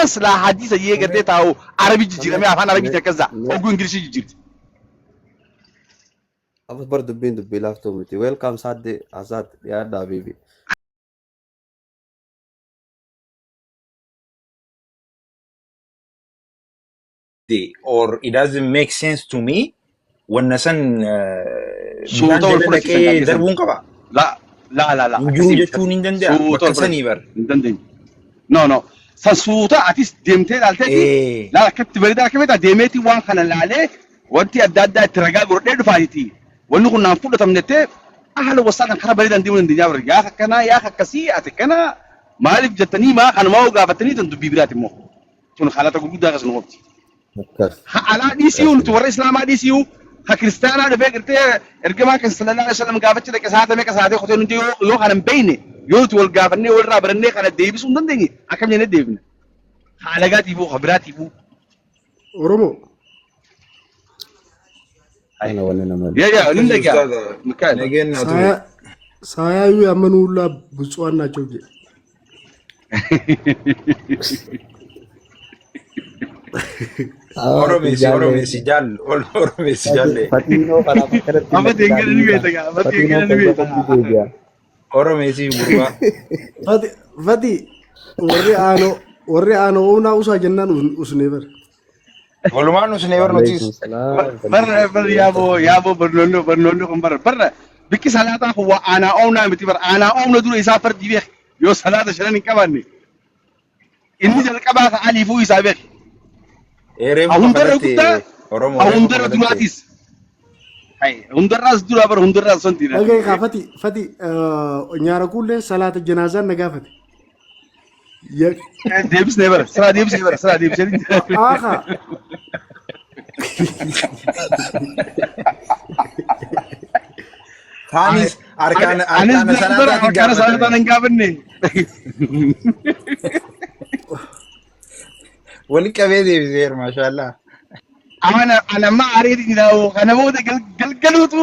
As la hadisa yegate tawo Arabi jijira me afan Arabi takaza ogu English jijirti. Abbas bar dubbi lafto miti. Welcome Sadde Azad ya da baby. Or it doesn't make sense to me when nasan Suuta wal fudhate ke darbun qaba. La. Injuru jechuun hin danda'a. Bakka sanii bar. No. Sasuuta atis deemtee ilaalteeti. La akkatti bareedaa akka beektaa deemeeti waan kana laalee wanti adda addaa itti ragaa godhee dhufaati. Wanni kun naan fudhatamnettee haala wasaadhaan karaa bareedaan deemuu dandeenya bara. Yaa akkanaa yaa akkasii ati kana maaliif jettanii maa kanuma hoo gaafatanii tan dubbii biraati immoo. Kun haalata gurguddaa akkasuma qofti. Alaa dhiisii nuti warra Islaamaa dhiisii ha kiristaanaa dhufee girtee ergamaa kan sallallahu alaihi wasallam gaafachuu dhaqe saatame qasaatee qotee nuti yoo kana hin beekne yoo nuti wal gaafannee walirraa barannee kana deebisuu hin dandeenye akkam jennee deebina. Haalagaatiifuu ha biraatiifuu. Oromoo. Ana wanni nama. ያ ምን እንደገና ምካል ሳያዩ ያመኑ ሁላ ብፁዓን ናቸው እንጂ Oromesi jal. Fatino para makarati. Apa tinggal ni beta. Oromesi burwa. Fati warri aano una usa jennan usnever. Walumaan usnever notis. bar yabo barnondo kan bar bikki salata ko wa ana ona miti bar ana ona dura isa fardi be yo salata shanan kabanni inni jal qabata alifu isa be hundara duratis ay hundaras dura bar hundaras sontina okay ka fati nyaara kulle salata janaza nagafati Davis never. Sara Davis. Aha. Khamis arkan salata nangabne. Wali kabe Davis mashallah. Ana ma aridi dawo kana mo da galgalutu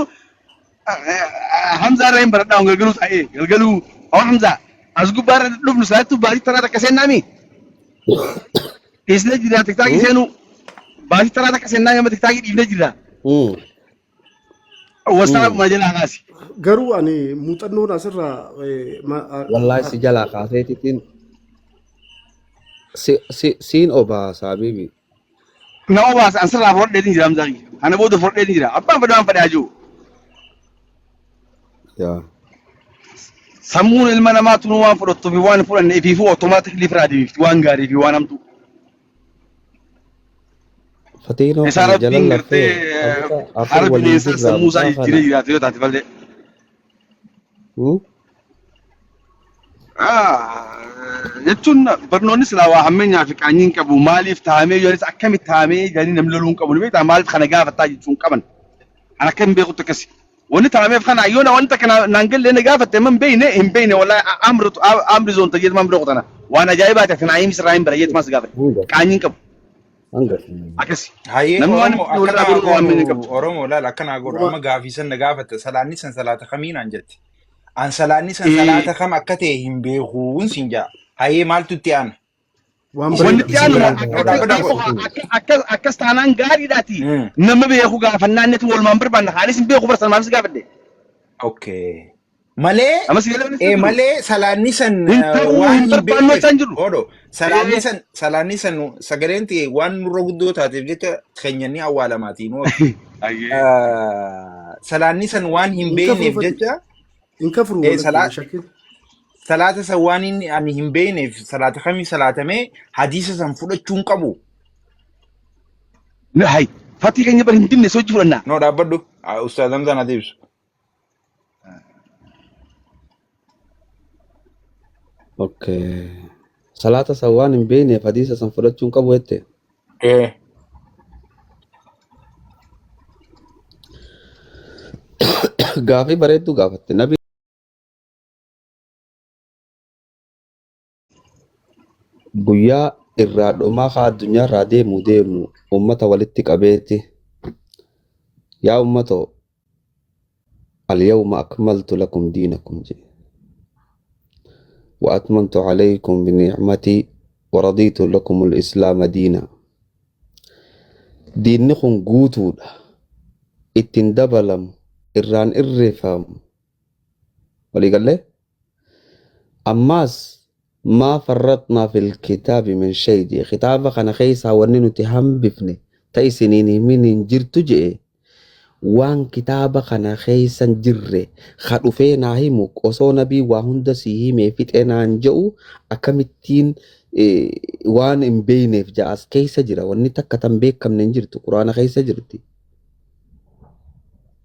Hamza Rahim barada galgalu sai galgalu Hamza Azgubar lubnu salatu bari tarata kasenami. Isne jira tiktaki senu bari tarata kasenami ma tiktaki ibne jira. Wasa majala ngasi. Garu ani mutanno nasra Wallahi si jala kaafeetitiin siin oba sabibi. Na oba ansara forde din jira amzaki. Ana bodo forde din jira. Abba fadan fada ajo. Ya. Samuun ilma namaa tunu waan fudhattu fi waan fudhanne fi automatically firaadii fi waan gaarii fi waan hamtu. Fatino Isa rabbiin gartee harbi bineensa sammuu isaa jijjiiree jiraatu yoo taate malee. Jechuun barnoonni silaa waa hammeenyaa fi qaanyiin qabu maaliif taa'amee yoonis akkamitti taa'amee jedhanii namni loluun qabu ni beektaa maaliif kana gaafattaa jechuun qaban. Ana akkam beekutti akkasi. Wanti taa'ameef kana yoona wanta kana naangallee na gaafatte man hin beekne wallahi amri zoon tajeet man bira qotana waan ajaa'ibaa ta'e kana ayimsi raayim bira jeet mas gaafatte qaanyiin qabu. Akkasi. Namni waan walirraa biroo waan minni qabu. Oromoo laal akkana godhu amma gaafiisan na gaafatte salaanni san salaata kamiinaan jetti. An salaanni san salaata kam akka ta'e hin beekuun siin jaa. Hayyee maaltu itti aana? Wanti aanu akkas taanaan gaariidhaati. Nama beeku gaafannaan netti walumaan barbaanna haalis hin beeku barsan maalis gaafadhe. Okay. Malee salaanni san waan hin barbaannoo isaan jiru. Odo salaanni san sagaleen ta'e waan nurra guddoo taateef jecha keenyanni awwaalamaatii moo salaanni san waan hin beekneef jecha inkafru salaata san waan ani hin beekneef salaata kamii salaatamee hadiisa san fudhachuun qabu. Hay fatii keenya bar hin dinne sochii fudhannaa. No dhaabbadhu Ustaaz Hamzaan ati ibsu. Okay. Salata sawan hin beekneef hadiisa san fudhachuun qabu jette. Gaafii bareedduu gaafatte nabi. Guyyaa irraa dhumaa haa addunyaa irraa deemu ummata walitti qabeeti. Yaa ummatoo al-yawma akmaltu lakum diinakum jedhe. وأتممت عليكم بنعمتي ورضيت لكم الإسلام دينا دينكم قوتوا اتندبلم إران إرفام ولي قال له أماس ما فرطنا في الكتاب من شيء دي خطابك أنا خيسا وننو تهم بفني تايسنيني من جرتو جئ وان كتابك أنا خيسا جرّي خدو فينا هيموك وصونا بي وهند سيهيمي فتنا انجو أكمتين وان امبيني في جاس كيسا جرى واني تكتن بيك كم ننجرتو قرآن خيسا جرتي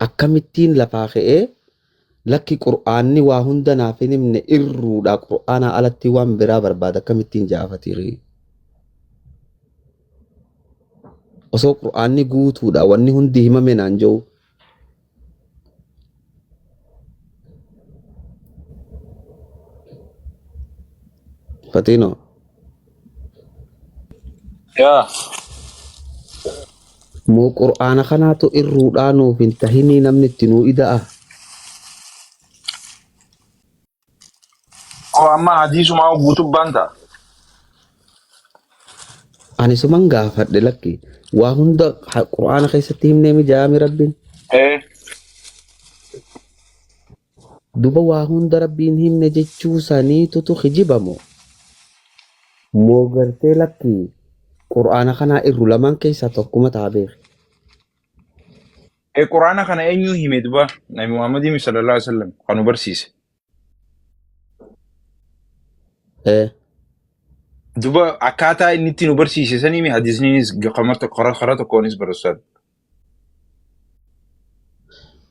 أكمتين لفاقه لكي قرآني وهند نافيني من إرّو دا قرآن على التوان برابر بعد أكمتين جافتي غي وصو قرآني قوتو دا واني هندي هما من انجو فتينو يا مو قرآن خناتو إرّو فينتهيني نمنتنو إذا أما حديث ما هو بوتو بانتا أنا سمعن قافت لكي وهند قرآن خيستهم نمي جامي ربين إيه دوبا وهند ربين هم نجتشو ساني تتو خجيبامو مو غرتي لكي قرآن خنا إرّو لمن كيسا تقوم تابيخ القرآن كان أينو همي دبا نبي محمد صلى الله عليه وسلم كانوا برسيس إيه دبا أكاتا نتي نبرسيس سني مي حديثني قمرت قرات كونيس برسال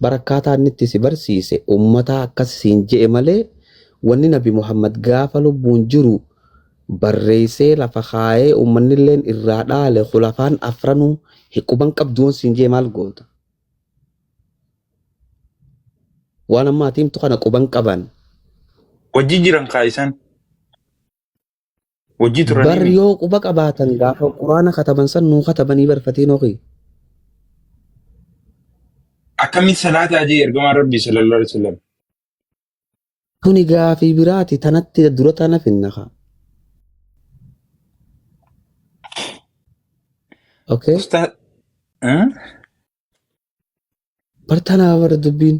barakkaata inni itti si barsiise ummata akkas siin je'e malee wanni nabi Muhammad gaafa lubbuun jiru barreessee lafa kaayee ummannilleen irraa dhaale khulafaan afranuu hiquban qabduun siin je'e maal goota waan ammaa tiimtu kana quban qaban wajji jiran kaayisan wajji bar turanii yoo quba qabaatan gaafa quraana kataban san nuu katabanii barfatiin oqii akkamitti salaata ajee ergamaa rabbii sallallahu alaihi wasallam kuni gaafii biraati tanatti dura tana finnaka okay ustaad bartanaa bara dubbiin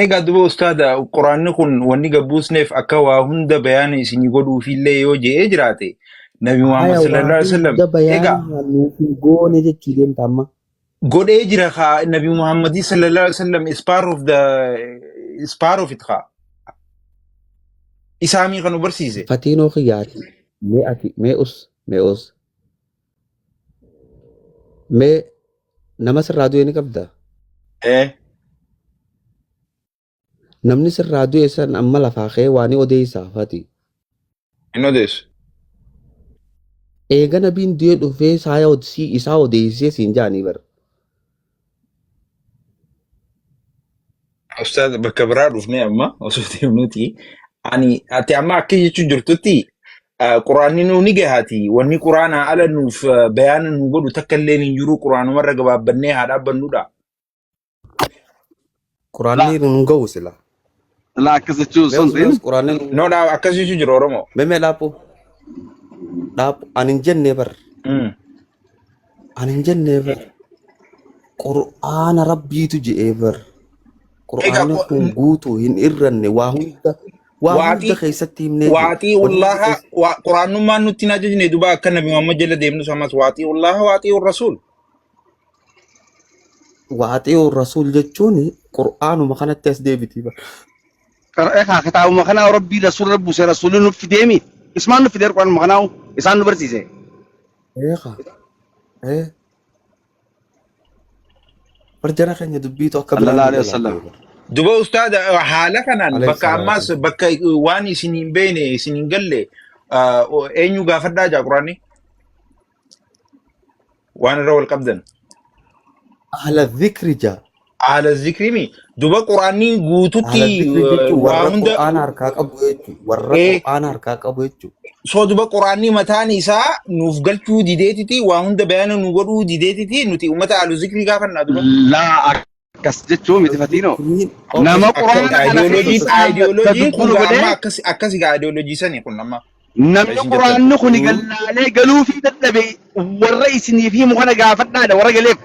eegaa duba ustaada quraanni kun wanni gabbuusneef akka waa hunda bayaana isinii godhuufillee yoo je'ee jiraate nabi Muhammad sallallahu alaihi wasallam eegaa nuufi goone jechuu deemta amma godhee jira kaa nabi Muhammad sallallahu alaihi wasallam is part of it kaa isaamii kan barsiise fatiinoo kiyyaati mee us mee nama sirraa du'e ni qabda namni sirraa du'e san amma lafaa kee waan odeessaa fati hin odeessu eega nabiin du'e dhufee isaa odeessee siin jaanii bara ustaad bakka biraa dhufnee amma osoo deemnuti ani ati amma akka jechuun jirtutti quraanni nuu ni gahaati wanni quraanaa ala nuuf bayaana nu godhu takka illee hin jiru quraanumarra gabaabbannee haa dhaabbannudha. quraanni nu gahu sila la akkasichuu sun quraanni no dhaa akkasiitu jira oromoo meme dhaapu anin jennee bar anin jennee bar qur'aana rabbiitu je'ee bar qur'aanni kun guutuu hin irranne waa hunda keessatti himnee waatii wallaha quraanummaan nutti hin ajajne duba akka nabi Muhammad jala deemnu samas waatii wallaha waatii rasuul waatii rasuul jechuun qur'aanuma kanatti as deebiti ba qara'ee kitaabuma kana rabbii rasuulli nuuf fideemi ismaan nuuf fidee quraanuma kana isaan nu barsiise barjara keenya dubbiitu akka sallallahu alaihi wasallam duba ustaada haala kanaan bakka ammaas bakka waan isin hin beekne isin hin galle eenyu gaafadhaa jaa quraanni waan irra wal qabdan ala dhikri jaa ala dhikri mi duba quraanni guututti waa hunda qur'aana harkaa qabu jechuudha warra qur'aana harkaa qabu jechuudha so duba quraanni mataan isaa nuuf galchuu dideetiti waa hunda bayaana nu godhuu dideetiti nuti ummata alu dhikri gaafannaa duba laa akkas jechuu miti fatiino nama quraana ideoloojiin kun amma akkasi gaa ideoloojii sanii kun amma namni isin jettan. quraanni kun gallaalee galuu fi dadhabe warra isinii fi muka gaafadhaadha warra galeef.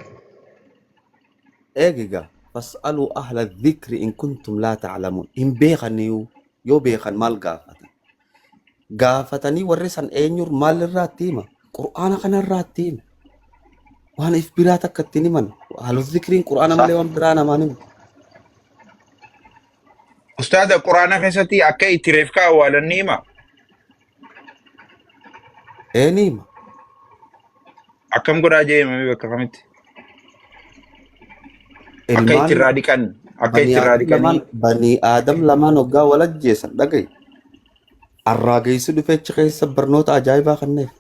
eegiga fas'aluu ahla dhikri in kuntum laa ta'lamuun hin beekaniyu yoo beekan maal gaafatan gaafatanii warri san eenyur maal irraatti hima qur'aana kana irraatti hima waan if biraa takka ittiin himan ahlu dhikriin qur'aana malee waan biraa namaan himu Ustaada quraana keessatti akka itti reefkaa awwaalan ni hima. ni hima Akkam godhaa jeemame bakka kamitti? Akka itti ilmaan irraa dhiqan. Akka bani itti irraa aadam lamaan dhiqanii. bani aadam lamaan hoggaa wal ajjeesan dhagaye arraageessi dhufeechi keessa barnoota ajaa'ibaa kanneef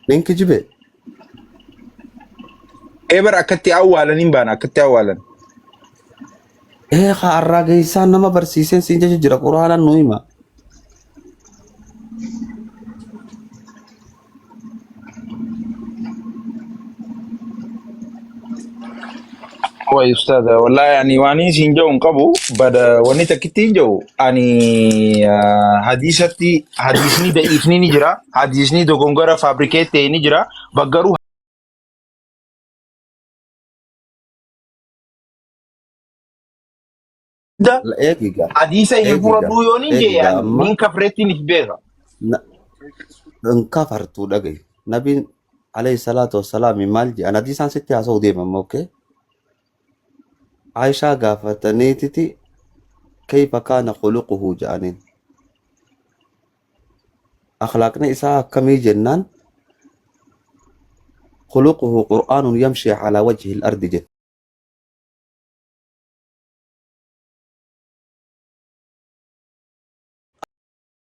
ninki jibe Eebar akkatti awwaalan hin baana akkatti awwaalan. ka arraageessaan nama barsiiseen siin jecha jira quraanaan nu hima Waay ustaada wallahi ani waan isin jedhu hin qabu bada wanni takkitti hin jedhu ani hadiisni da'iifni ni jira hadiisni dogongora fabrikeet ta'e ni jira baggaruu eegiga hadiisa hin fudhadhuu yoo ni jee eegiga amma nin kafreettiin if beeka. kafartuu dhagaye nabiin alayhi salaatu wassalaam maal jedhan hadiisaan sitti haasa'u deemamma okay Aishaa gaafataniititi kayfa kaana khuluquhu jedhaniin akhlaaqni isaa akkamii jennaan khuluquhu qur'aanun yamshi calaa wajhi al-ardi jette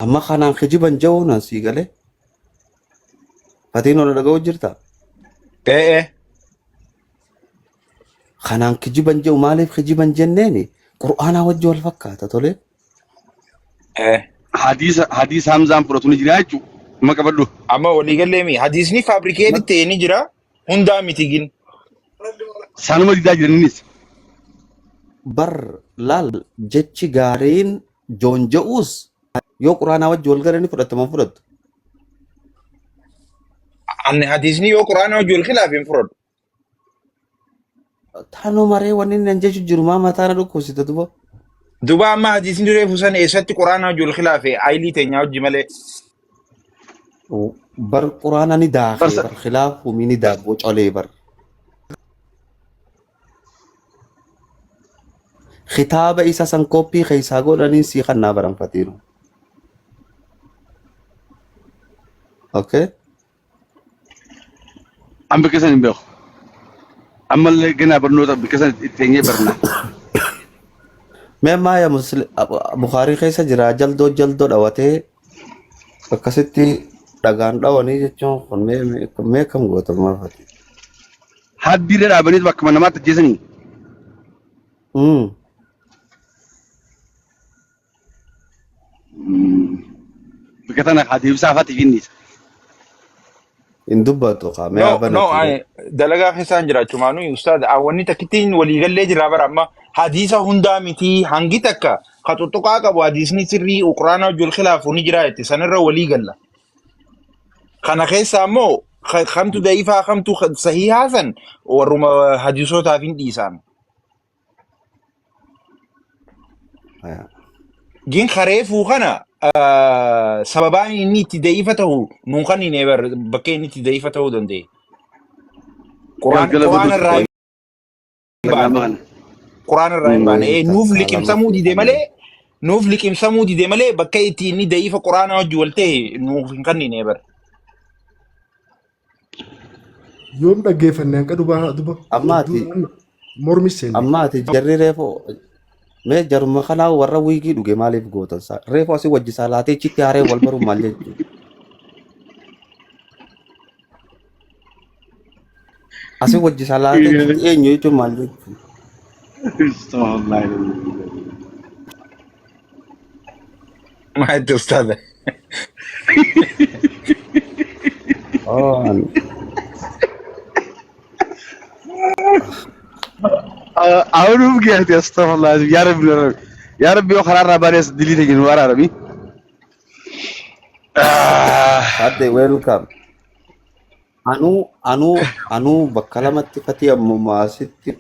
amma kanaan kijiban ja'uunan sii galee fatiin ona dhaga'u jirta kanaan kijiban ja'u maaliif kijiban jenneeni qur'aanaa wajji wal fakkaata tole Hadiisa Hamzaan fudhatu ni jira jechuudha. Maka baddu. Amma waliigallee mi hadiisni fabrikeet ta'e ni jira hundaa miti gin. Saanuma didaa jiranis. bar laal jechi gaariin joonja'uus yoo quraanaa wajji wal garanii fudhataman fudhattu Ani hadiisni yoo quraana wajji wal khilaaf hin fudhadhu. taanoo maree wanni nan jechu jiru maa mataana dhukkubsite duba Duba amma hadiisni reefu san eessatti quraana wajji wal khilaafe aayilii teenyaa wajji malee. bar quraana ni daakee bar khilaafu mi ni daakoo colee bar kitaaba isa san koppii keessaa godhanii sii kannaa baranfatiinu okay An bikkisan hin beeku. Ammallee ganaa barnoota bikkisan itteenyee barna. mee maaya bukaarii keessa jira jaldoo dhawatee akkasitti dhagaan dhawanii jechuun kun mee kam gootamaa fati Haddiirra dhaabanii bakka namaatti ajjeesanii. Bakka tana adeemsaa fa'aati finniisa. hin dubbatu kaa mee No, abanatu dalagaa keessaan jiraachuu maanu ustaada wanni takkittiin waliigallee jira bara amma hadiisa hundaa miti hangi takka ka tuttuqaa qabu hadiisni sirrii quraana wajji wal khilaafu ni jira jetti sanirra waliigalla. Kana keessa ammoo kamtu da'ifaa kamtu sahihaa san warruma hadiisootaaf hin dhiisaan. Gin kareefuu kana sababaan inni itti da'ifa ta'u nuun kan hin eebar bakka inni itti da'ifa ta'uu danda'e. Quraana irraa hin baane. Quraana irraa hin baane. Nuuf liqimsamuu dide malee bakka itti inni da'ifa quraana wajji wal ta'e nuuf hin kan hin eebar. yoom dhaggeeffanne hanqa duba mormi seenne ammaati jarri reefoo mee jaruma kanaa warra wiigii dhuge maaliif gootan reefoo asii wajji saalaatee chitti haaree wal baruu maal jechuudha asii wajji saalaatee chitti eenyu jechuun maal jechuudha Maatti ustaada. أعوذ بك أستغفر الله يا رب يا رب يا خرار ربانيس دليل جنوار عربي Sadde welcome. Anu bakka lamatti fati ammumaa asitti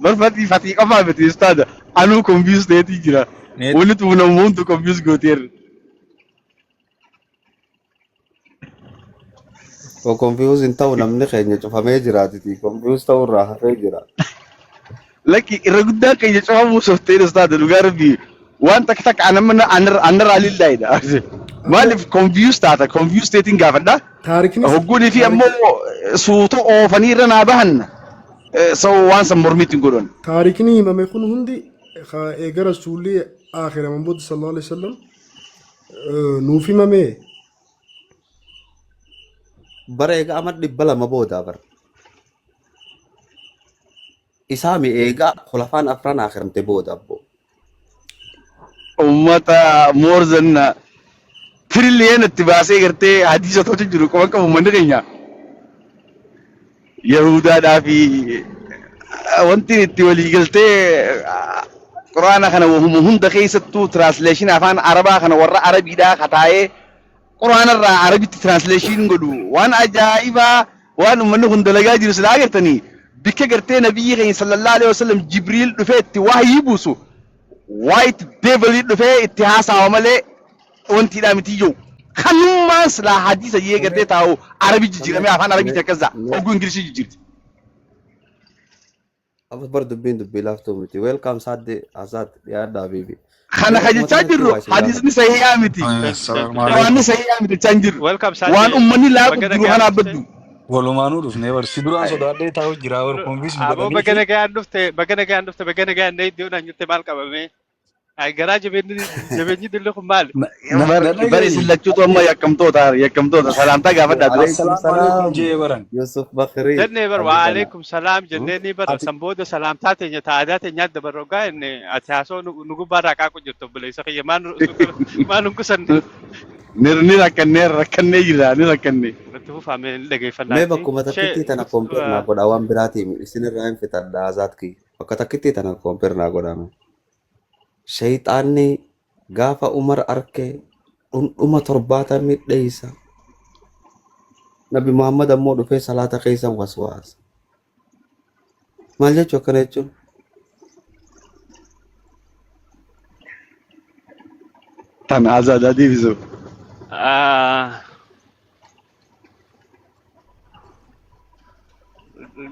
برفتي فتي قفا بتي أستاذ أنا كونفيوز تيجي جرا Net ولد ونمون تو كونفيوز قوتير o confuse ta'u namni keenya cufamee jiraatiti confuse ta'u irraa hafee jira. لكن الرجل كي يشوفه مصفتين أستاذ الغربي وأنت كتك أنا رالي لايدا ما اللي كونفيوز تاتا كونفيوز تيتين قافنا taarikni هو قولي في أمو صوته أو فنيرنا بهن سو وانس مرميتين قولون taarikni himame kun hundi eega rasuulli akhira mambood sallallahu alaihi wasallam nuuf himame Bara eegaa amma 200 booda bara. Isaami eegaa khulafaan afran akhiramte booda abbo. ummata more than trillion itti baasee gartee hadiisota jiru qaban qabu manni keenya Yahudaadhaa fi wanti itti walii galtee quraana kana hunda keessattuu translation afaan arabaa kana warra arabiidhaa kataa'ee quraana irraa arabitti translation godhu waan ajaa'ibaa waan ummanni kun dalagaa jiru silaa agartanii bikka gartee nabiyyi keenya sallallahu alaihi wasallam jibriil dhufee itti wahyii buusu white devil dhufee itti haasawa malee wanti dha miti yoo kanummaan silaa hadiisa yee gartee taa'u arabi jijjiiramee afaan arabiitti akkasa oguu ingilishii jijjiirti. Amma bar dubbii laaftuu miti. Welcome Sadde Azad yaaddaa bibi. Kana hajjechaa jirru hadiisni sahihaa miti. Waan sahihaa miti jechaa hin jirru. Waan ummanni laafu jiru kana abbaddu. Walumaanuu dhufnee barsi duraan sodaadhee taa'u jira warra konfis Abo bagana gaan dhufte iddoo naan jirte maal qabame? Garaa jabeenyi dillee kun maali? Bari sillachuutu amma yakkamtoota salaamtaa gaafadhaa ture. Assalaam jee baran. Yusuf Bakri. Jennee bar wa alaikum salaam jennee ni bar sambooda salaamtaa teenya taadaa teenyaa dabarrogaa inni ati haasoo nu gubbaarraa qaaqu jirtu buleessa kiyya maan kusanne. Ni rakkannee jira ni rakkannee. Irratti fuufamee dhageeffannaa. Mee bakkuma takkitti tana kompeernaa godha waan biraatiin isinirraa hin fitadha Azad ki. Bakka takkitti tana kompeernaa godhame. Shayxaanni gaafa Umar arke dhundhuma 70 dheeysa. Nabi Muhammad ammoo dhufee salaata keessa waswaasa. Maal jechuu akkana jechuun? Tan Azad deebisu.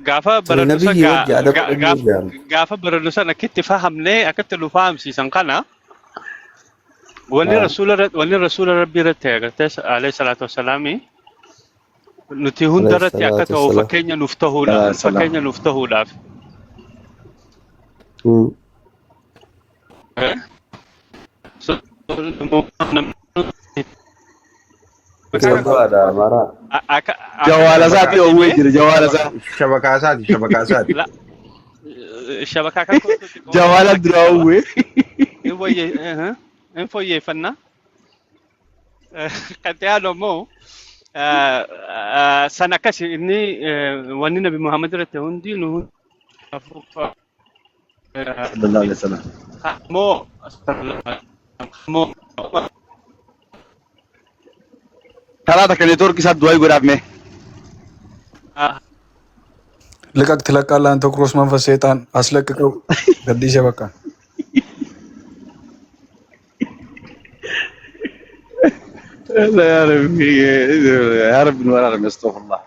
Gaafa barannu sana akkitti fahamnee akkatti nu fahamsiisan kana wanni rasuula rabbii irratti agartee alayhi salaatu wassalaami nuti hunda irratti akka ta'u fakkeenya nuuf ta'uudhaaf. Jawala isaati oowwee jira jawala isaa. shabakaasaati. Shabakaa kan Jawala dura oowwee. hin fooyyeffannaa. Kan ta'an immoo sana akkas inni wanni Nabi Muhammad irratti hundi nu Sallallahu alaihi wasallam. moo Talaata kan neetwoorkii isaa du'aa godhaaf mee. Liqaqti laqqaallaan tokko Usman Fasseetaan as laqqaqau gaddiisee bakka. لا يا رب نورنا استغفر الله.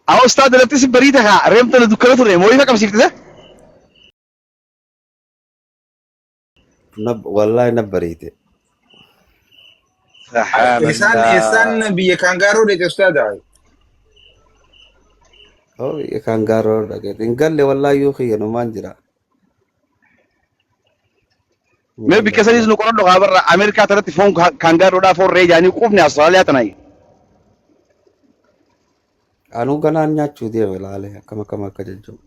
أستاذ لا تسيب بريدها ريمت أنا دكانته ريم وين كم سيفته؟ والله نبريته. Isaan biyya Kaangaaroo deete ustaadha. Oh, ya Kaangaaroo dhaqee hin galle wallahi yoo xiyyaanu maan jira. Mee bikka saniis nu qoradhu haa barra Ameerikaa tanatti foon Kaangaaroodhaa foon reejaanii qufni Austraaliyaa tanaayi. Anuu ganaan nyaachuu deeme ilaalee akkam akka jechuudha.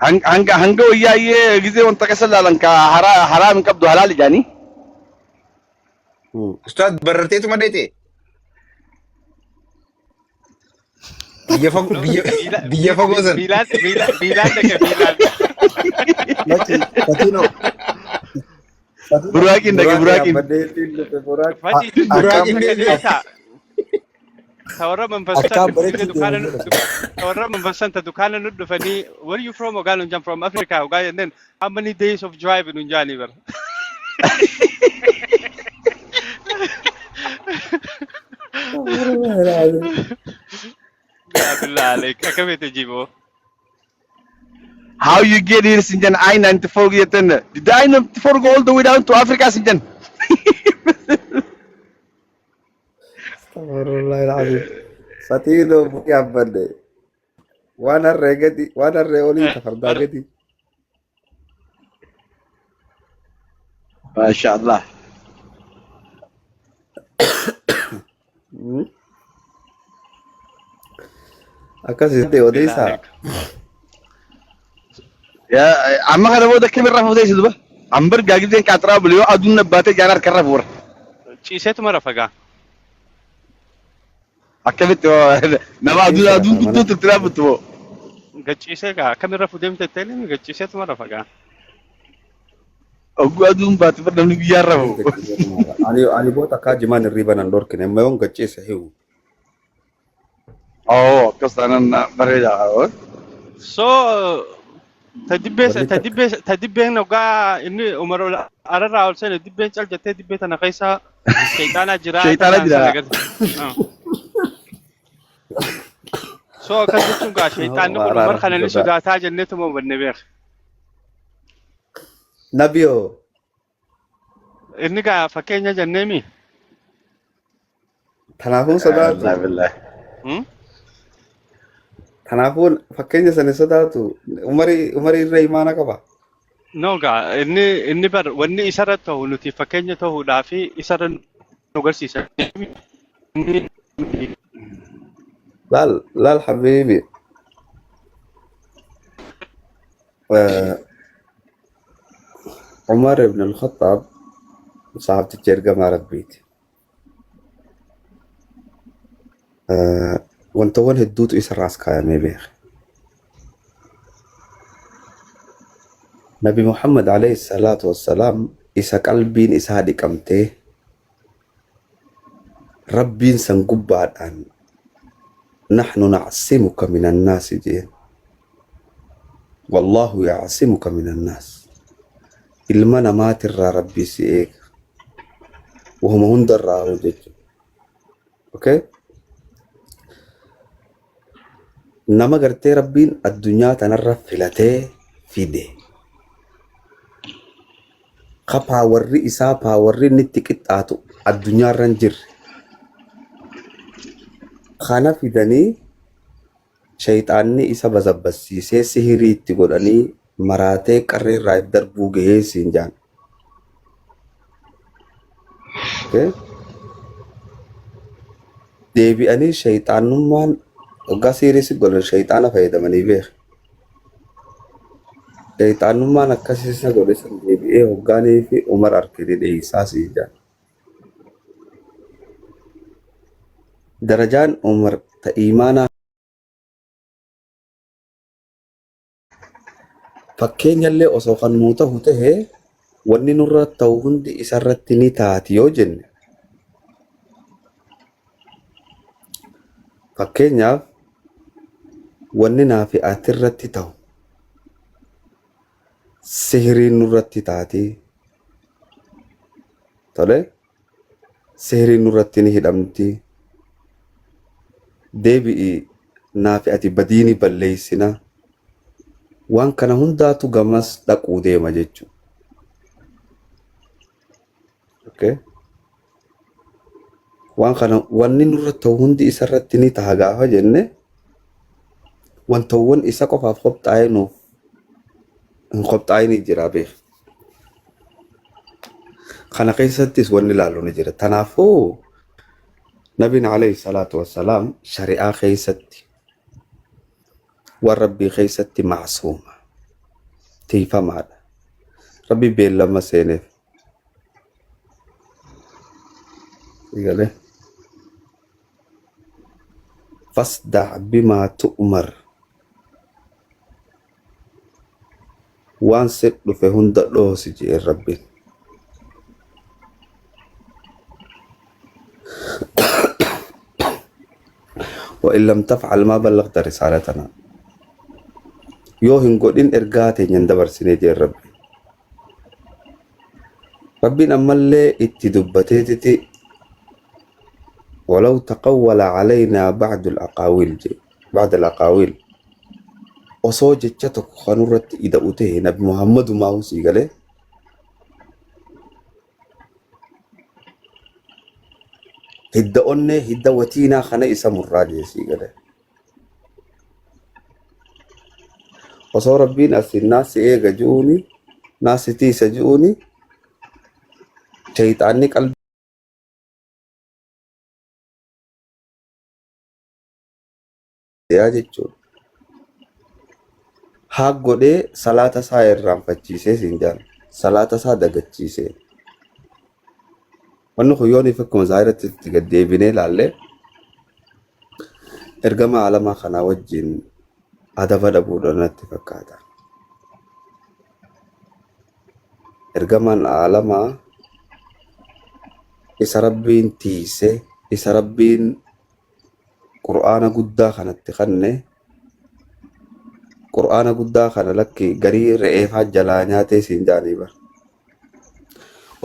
Hanga wayyaayyee gizee wanta keessa laalan ka haraam hin qabdu halaali jaanii. Ustaad bararteetuma deete. biyya fagoo san. Miilaan dhaqe miilaan. Laki Fatino. Buraaqiin dhaqe buraaqiin. Fadhi Buraaqiin akka deebi'e. dhiisaa. Tawarra manfassan Akkaan dhufanii bareedu dukaana deemu. tawarra manfassan ta dukaana nu dhufanii where you from ogaa nun jaan from Africa ogaa jenneen how many days of drive nun jaanii bara. Yaa bilaa aleek akkamitti jiboo. How you get here Sinjan I-94 getten? Did the I-94 go all the way down to Africa Sinjan? Astaghfirullah alazim. Fatino buki abbanne. Waan harree gadi, waan harree olii tafardaa gadi. MashaAllah. Akkasitti odeessaa. Ya, amma kana booda kamirraa fuutee si duba? Ambar gaagideen qaxaraa bule yoo aduun nabbaatee jaan harkarra fuura. Ciiseetuma rafagaa. Akkamitti nama aduun guddoo turtiraa buttu moo? Gachiisee gaa akkamirra fuudhee teelimi gachiiseetuma rafagaa. Ogguu aduun baate bar namni guyyaarra moo? Ani boota akka jimaan hirriiba nan dhorkine amma yoon gachiise hiwu. Oo, akkas taanaan bareedaa. So ta dibbeen ogaa inni umar ararraa ol seene dibbeen cal jettee dibbee tana keessa shayxaanaa jira. Shayxaana jira. So akkas jechuun gaa shayxaanni kun umar kana ni sodaataa jenneetuma hubanne beek. Nabiyoo. Inni gaa fakkeenya jenneemi. Kanaafuu sodaatu. Kanaafuu fakkeenya sana sodaatu umarii irra imaana qaba. No gaa inni bar wanni isarra ta'u nuti fakkeenya ta'uudhaa fi isarra nu agarsiisa. Laal habiibi. Umar ibn al-Khattab sahabticha ergamaa rabbiiti. Wantoowwan hedduutu isarraas kaayamee beeka. Nabi Muhammad alayhi salaatu wassalaam isa qalbiin isaa dhiqamtee rabbiin san gubbaadhaan نحن نعصمك من الناس جين والله يعصمك من الناس المنا ما ترى ربي سيئك وهم هندر راهو جيجو اوكي نما قرتي ربين الدنيا تنرى فلتي فيدي خبها وري إسابها وري نتكت آتو الدنيا رنجر خانا فيدني شيطاني إسا بزبسيسي سهري تقولني مراتي قرر رايب دربو گهي سنجان اوكي ديبي أني شيطان نمان وقا سيريسي قولن شيطانا فايدا مني بيخ شيطان نمان أكاسيسا قولن ديبي وقاني في عمر أركدي دي ساسي جان درجان عمر تا إيمانا fakkeenya illee osoo kan nuu ta'u ta'e wanni nurra ta'u hundi isarratti ni taati yoo jenne fakkeenyaaf wanni naafi atirratti ta'u sihiriin nurratti taati tole sihiriin nurratti ni hidhamti deebi'i naafi ati badiini balleessina waan kana hundaatu gamas dhaquu deema jechuudha. Okay. Waan kana wanni nurra ta'u hundi isarratti ni ta'a gaafa jenne wantoowwan isa qofaaf qophaa'ee nuuf hin qophaa'in jira beek. Kana keessattis wanni ilaalu ni jira. Kanaafuu Nabiin alayhi salaatu wassalaam shari'aa keessatti والربي خيستي معصومة تيفا ماذا ربي بين لما سينف يقول فاصدع بما تؤمر وان سد في هند دوسي ربي وإن لم تفعل ما بلغت رسالتنا يوهن قدين إرقاتي يندبر سنجي ربي ربي نمالي اتدبتيتي ولو تقول علينا بعد الأقاويل وصوجة جتك خنورت إذا أتيه نبي محمد ما هو سيقاله هدى أنه هدى وتينا خنا إسا مراجع سيقاله وصور ربين أسي الناس إيقا جوني ناس تيسا جوني شيطاني قلب يا جتشون haa godhee salaata isaa irraanfachiisee siin jaan salaata isaa dagachiisee wanni kun yooniif akkuma zaahiratti itti gaddeebinee ilaalle ergama alamaa kanaa wajjin adaba dhabuudha natti fakkaata. Ergamaan alamaa isa rabbiin tiise isa rabbiin qur'aana guddaa kanatti kanne qur'aana guddaa kana lakki garii re'eefaa jalaa nyaatee siin jaanii bar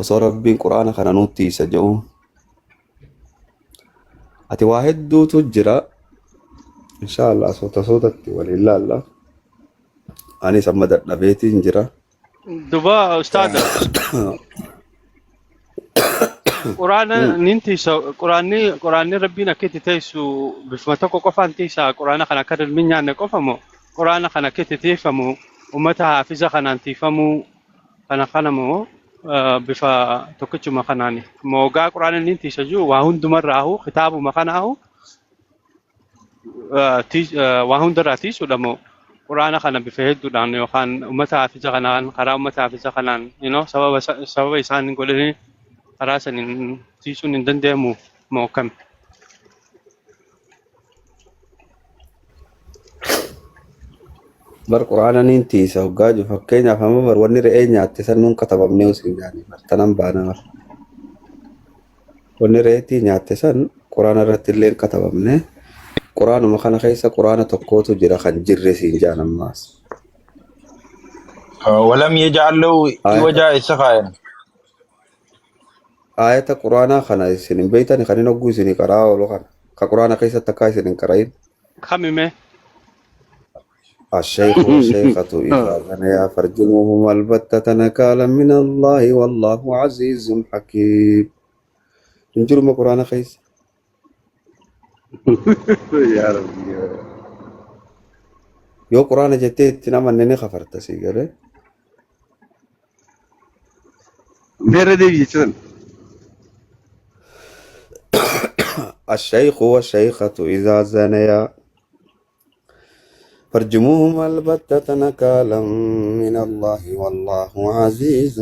osoo rabbiin qur'aana kana nutti isa jedhu ati waa hedduutu jira inshallah sootatti waliin laalla anis amma dadhabeetiin jira duba ustaada quraana nintiisa quraanni rabbiin akkitti teessu bifuma tokko qofaan tiisa quraana kana akka ilmi nyaanne qofa moo quraana kana akkitti tiifamu ummata haafiza kanaan tiifamu kana moo bifa tokkichuma kanaani moogaa quraana nintiisa jiru waa hundumarraahu kitaabuma kanaahu waa hundarraa tiisuudha moo quraana kana bifa hedduudhaan yookaan ummata haafiza kanaan karaa ummata haafiza kanaan sababa isaan godhanii karaa saniin tiisuun hin danda'amu moo akkami? bar qur'aana nintiisa hoggaa jiru fakkeenyaaf amma bar wanni re'ee nyaatte san nuun katabamnee usin jaanii bar tanan baana bar wanni re'eetii nyaatte san qur'aana irratti illee katabamne qur'aanuma kana keessa qur'aana tokkootu jira kan jirre siin jaan ammaas ولم يجعل له وجاء السخاين ayata qur'aana kana isin beeytani kan inni hogguu isin qaraa oolu kana ka qur'aana keessatti akka isin hin qarayin Kamime? الشيخ والشيخة إذا زنيا فرجموهما البتة نكالا من الله والله عزيز حكيم نجر ما قرآن خيس يا ربي يو قرآن جتة تنام أنني خفرت سيجره ميرا دي بيجتن الشيخ والشيخة إذا زنيا فرجموهما البتة نكالا من الله والله عزيز